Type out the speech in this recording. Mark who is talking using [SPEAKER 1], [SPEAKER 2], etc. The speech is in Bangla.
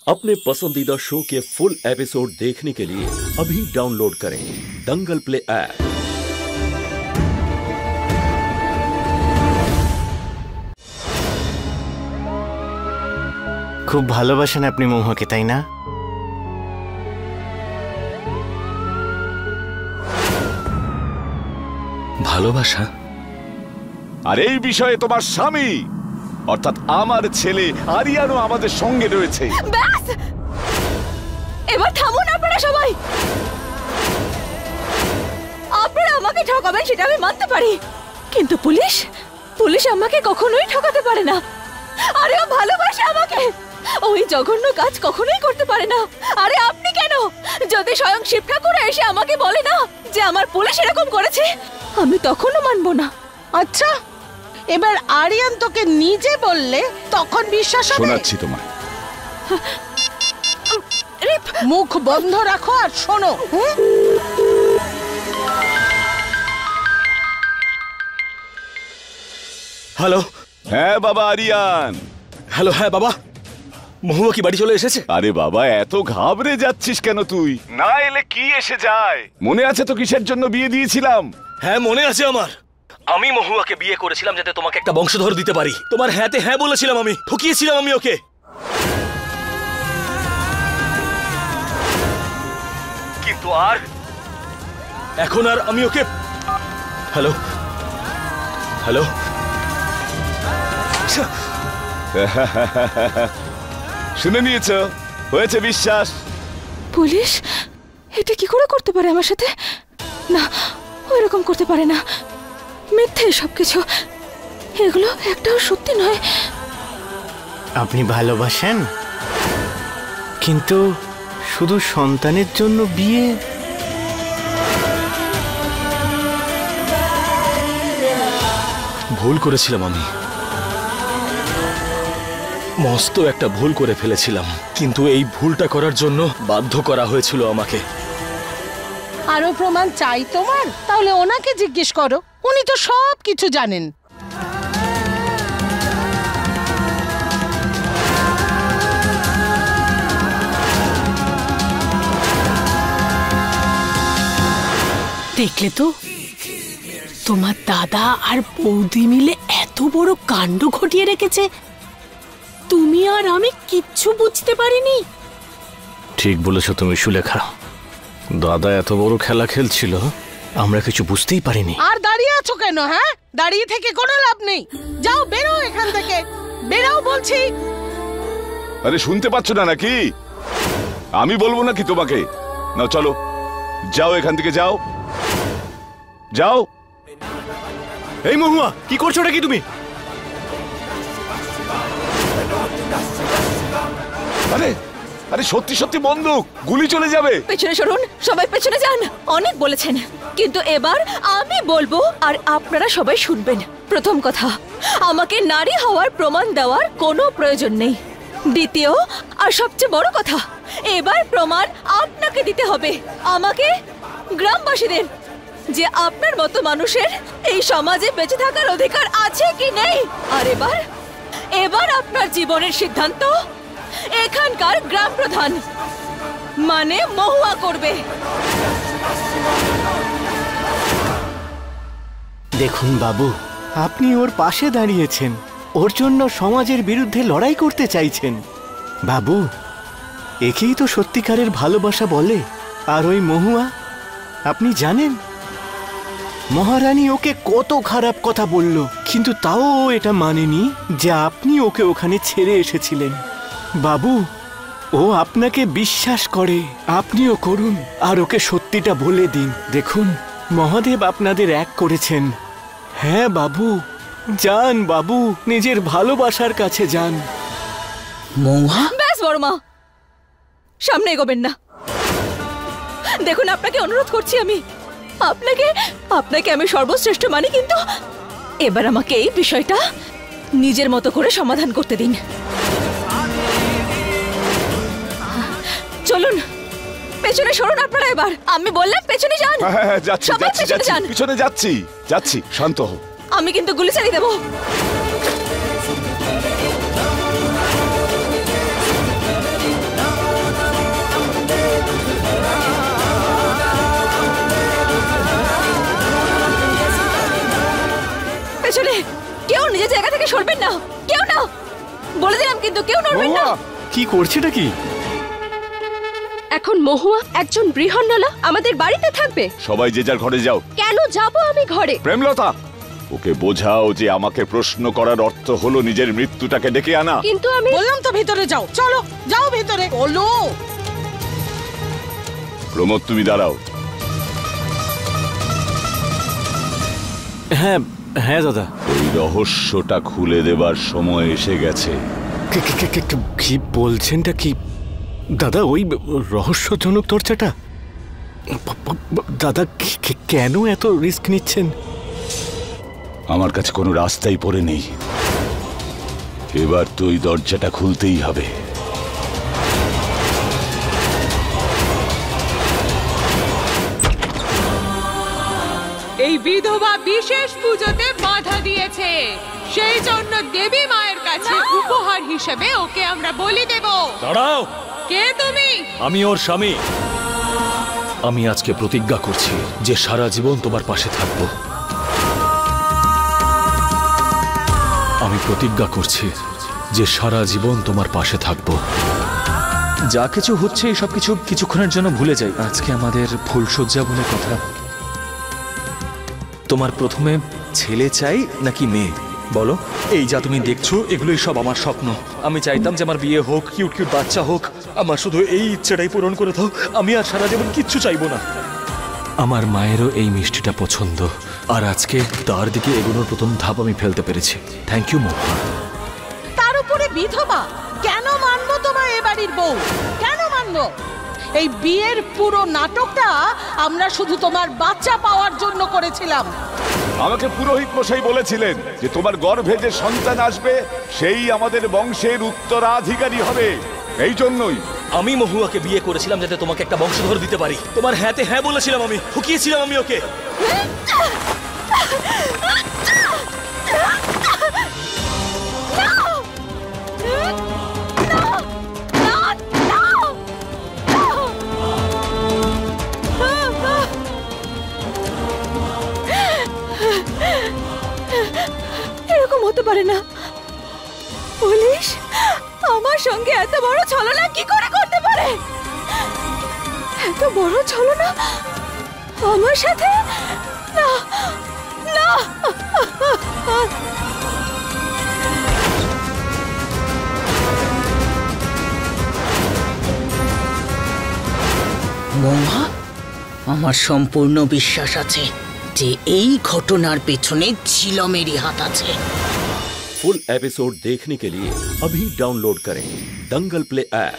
[SPEAKER 1] अपने पसंदीदा शो के फुल एपिसोड देखने के लिए अभी डाउनलोड करें दंगल प्ले ऐप।
[SPEAKER 2] खूब ভালোবাসেন আপনি মহুয়াকে, তাই না?
[SPEAKER 3] ভালোবাসা? আর এই বিষয়ে তোমার স্বামী অর্থাৎ আমার ছেলে আরিয়ানও আমাদের সঙ্গে রয়েছে।
[SPEAKER 4] ব্যাস, এবার থামুন আপনারা সবাই। আপনারা আমাকে ঠকাবেন সেটা আমি মানতে পারি, কিন্তু পুলিশ আমাকে কখনোই ঠকাতে পারে না। আরে ও ভালোবাসে আমাকে, ওই জঘন্য কাজ কখনোই করতে পারে না। আরে আপনি কেন? যদি স্বয়ং শিব ঠাকুর এসে আমাকে বলে না যে আমার পুলিশ এরকম করেছে, আমি তখনও মানবো না।
[SPEAKER 5] আচ্ছা, এবার আরিয়ান তোকে নিজে বললে তখন বিশ্বাস হবে?
[SPEAKER 3] শোনাচ্ছি তোমায়।
[SPEAKER 5] মুখ বন্ধ রাখো আর শোনো।
[SPEAKER 6] হ্যালো।
[SPEAKER 3] হ্যাঁ বাবা আরিয়ান।
[SPEAKER 6] হ্যালো। হ্যাঁ বাবা, মহুয়া কি বাড়ি চলে এসেছে?
[SPEAKER 3] আরে বাবা, এত ঘাবড়ে যাচ্ছিস কেন তুই? না এলে কি এসে যায়? মনে আছে তো কিসের জন্য বিয়ে দিয়েছিলাম?
[SPEAKER 6] হ্যাঁ মনে আছে আমার। আমি মহুয়াকে বিয়ে করেছিলাম যাতে তোমাকে একটা বংশধর দিতে পারি। তোমার হ্যাঁতে হ্যাঁ বলেছিলাম, আমি ঠকিয়েছিলাম আমি ওকে। কিন্তু এখন আর আমি ওকে। Hello hello.
[SPEAKER 3] শুনে নিয়েছ? হয়েছে বিশ্বাস?
[SPEAKER 4] পুলিশ এটা কি করে করতে পারে আমার সাথে? না, ওইরকম করতে পারে না। মিথ্যে সবকিছু, এগুলো একটাও সত্যি নয়।
[SPEAKER 2] আপনি ভালোবাসেন, কিন্তু শুধু সন্তানের জন্য বিয়ে?
[SPEAKER 6] ভুল করেছিলাম আমি, মস্ত একটা ভুল করে ফেলেছিলাম, কিন্তু এই ভুলটা করার জন্য বাধ্য করা হয়েছিল আমাকে।
[SPEAKER 5] আরো প্রমাণ চাই তোমার? তাহলে ওনাকে জিজ্ঞেস করো, উনি তো সব কিছু জানেন।
[SPEAKER 7] দেখলে তো, তোমার দাদা আর বৌদি মিলে এত বড় কাণ্ড ঘটিয়ে রেখেছে, তুমি আর আমি কিচ্ছু বুঝতে পারিনি।
[SPEAKER 6] ঠিক বলেছ তুমি সুলেখা, দাদা এত বড় খেলা খেলছিল, আমরা কিছু বুঝতেই পারিনি।
[SPEAKER 5] আর দাঁড়িয়ে আছো কেন? হ্যাঁ, দাঁড়িয়ে থেকে কোনো লাভ নেই। যাও, বেরো এখান থেকে, বেরাও বলছি।
[SPEAKER 3] আরে শুনতে পাচ্ছ না নাকি? আমি বলবো নাকি তোমাকে? না চলো, যাও এখান থেকে, যাও যাও।
[SPEAKER 6] এই মহুয়া, কি করছো নাকি তুমি?
[SPEAKER 3] আরে আরে সত্যি সত্যি বন্দুক, গুলি চলে যাবে।
[SPEAKER 4] পেছনে সরুন, সবাই পেছনে যান। অনেক বলেছেন, কিন্তু এবার আমি বলবো আর আপনারা সবাই শুনবেন। প্রথম কথা, আমাকে নারী হওয়ার প্রমাণ দেওয়ার কোনো প্রয়োজন নেই। দ্বিতীয় আর সবচেয়ে বড় কথা, এবার প্রমাণ আপনাকে দিতে হবে, আমাকে, গ্রামবাসীদের, যে আপনার মতো মানুষের এই সমাজে বেঁচে থাকার অধিকার আছে কি নেই। আর এবার আপনার জীবনের সিদ্ধান্ত এখানকার গ্রাম প্রধান মানে মহুয়া করবে।
[SPEAKER 2] দেখুন বাবু, আপনি ওর পাশে দাঁড়িয়েছেন, ওর জন্য সমাজের বিরুদ্ধে লড়াই করতে চাইছেন। বাবু, একেই তো সত্যিকারের ভালোবাসা বলে। আর ওই মহুয়া, আপনি জানেন মহারানী ওকে কত খারাপ কথা বলল, কিন্তু তাও ও এটা মানেনি যে আপনি ওকে ওখানে ছেড়ে এসেছিলেন। বাবু, ও আপনাকে বিশ্বাস করে, আপনিও করুন আর ওকে সত্যিটা বলে দিন। দেখুন, মহাদেব আপনাদের এক করেছেন। হ্যাঁ বাবু, যান বাবু, নিজের ভালোবাসার কাছে যান।
[SPEAKER 7] মহুয়া,
[SPEAKER 4] ব্যাস বড়মা, সামনে এগোবেন না। দেখুন, আপনাকে অনুরোধ করছি, আমি আপনাকে আমি সর্বশ্রেষ্ঠ মানি, কিন্তু এবার আমাকে এই বিষয়টা নিজের মতো করে সমাধান করতে দিন। চলুন, পেছনে সরুন আপনারা। এবার আমি বললাম পেছনে যান।
[SPEAKER 3] হ্যাঁ, যাচ্ছি
[SPEAKER 4] সবাই
[SPEAKER 3] যাচ্ছি
[SPEAKER 4] পেছনে যান।
[SPEAKER 3] পিছনে যাচ্ছি, শান্ত হও।
[SPEAKER 4] আমি কিন্তু গুলি চালিয়ে দেবো। কেউ না, বলে দিলাম কিন্তু কেউ নড়বেন না।
[SPEAKER 2] কি করছেটা কি?
[SPEAKER 8] এখন মহুয়া একজন বৃহন্নলা আমাদের বাড়িতে থাকবে।
[SPEAKER 3] সবাই যে যার ঘরে যাও।
[SPEAKER 8] কেন যাব আমি ঘরে?
[SPEAKER 3] প্রেমলতা, ওকে বোঝাও যে আমাকে প্রশ্ন করার অর্থ হলো নিজের মৃত্যুটাকে ডেকে আনা।
[SPEAKER 8] কিন্তু আমি
[SPEAKER 5] বললাম তো ভিতরে যাও, চলো যাও ভিতরে। বলো।
[SPEAKER 3] প্রমোদ, তুমি দাঁড়াও।
[SPEAKER 2] হ্যাঁ হ্যাঁ দাদা।
[SPEAKER 3] ওই রহস্যটা খুলে দেবার সময় এসে গেছে।
[SPEAKER 2] কি বলছেনটা কি দাদা? ওই রহস্যজনক দরজাটা? দাদা কেন এত রিস্ক নিচ্ছেন?
[SPEAKER 3] আমার কাছে কোনো রাস্তাই পড়ে নেই, এবার তো ওই দরজাটা খুলতেই হবে।
[SPEAKER 9] এই বিধবা বিশেষ পুজোতে বাধা দিয়েছে, সেই জন্য দেবী মায়ের কাছে উপহার হিসেবে ওকে আমরা বলি দেব।
[SPEAKER 6] দাঁড়াও।
[SPEAKER 9] কে তুমি?
[SPEAKER 6] আমি ওর স্বামী। আমি আজকে প্রতিজ্ঞা করছি যে সারা জীবন তোমার পাশে থাকব। আমি প্রতিজ্ঞা করছি যে সারা জীবন তোমার পাশে থাকব। যা কিছু হচ্ছে এই সব কিছু কিছুক্ষণের জন্য ভুলে যাই। আজকে আমাদের ফুলসজ্জা বলে কথা। তোমার প্রথমে ছেলে চাই নাকি মেয়ে বলো? এই যা তুমি দেখছো এগুলোই সব আমার স্বপ্ন। আমি চাইতাম যে আমার বিয়ে হোক, কিউট কিউট বাচ্চা হোক। আমার শুধু এই ইচ্ছেটাই পূরণ করে দাও। আমি আর সারা জীবন কিচ্ছু চাইবো না। আমার মায়েরও এই মিষ্টিটা পছন্দ, আর আজকে তার দিকে এগোনোর প্রথম ধাপ আমি ফেলতে পেরেছি। থ্যাংক ইউ মহুয়া।
[SPEAKER 5] তার উপরে বিধবা, কেন মানবো তোমার এ বাড়ির বউ? কেন মানবো? এই বিয়ের পুরো নাটকটা আমরা শুধু তোমার বাচ্চা পাওয়ার জন্য করেছিলাম।
[SPEAKER 3] আমাকে পুরোহিত মশাই বলেছিলেন যে তোমার গর্ভে যে সন্তান আসবে সেই আমাদের বংশের উত্তরাধিকারী হবে। এই জন্যই
[SPEAKER 6] আমি মহুয়াকে বিয়ে করেছিলাম যাতে তোমাকে একটা বংশধর দিতে পারি। তোমার হ্যাঁতে হ্যাঁ বলেছিলাম আমি, ঠকিয়েছিলাম আমি ওকে।
[SPEAKER 4] এরকম হতে পারে না। পুলিশ আমার সঙ্গে এত বড় ছলনা কি করে করতে পারে? এত বড় ছলনা আমার সাথে? না না।
[SPEAKER 10] মহুয়া, আমার সম্পূর্ণ বিশ্বাস আছে যে এই ঘটনার পেছনে ঝিলমেরই হাত আছে।
[SPEAKER 1] फुल एपिसोड देखने के लिए अभी डाउनलोड करें दंगल प्ले ऐप।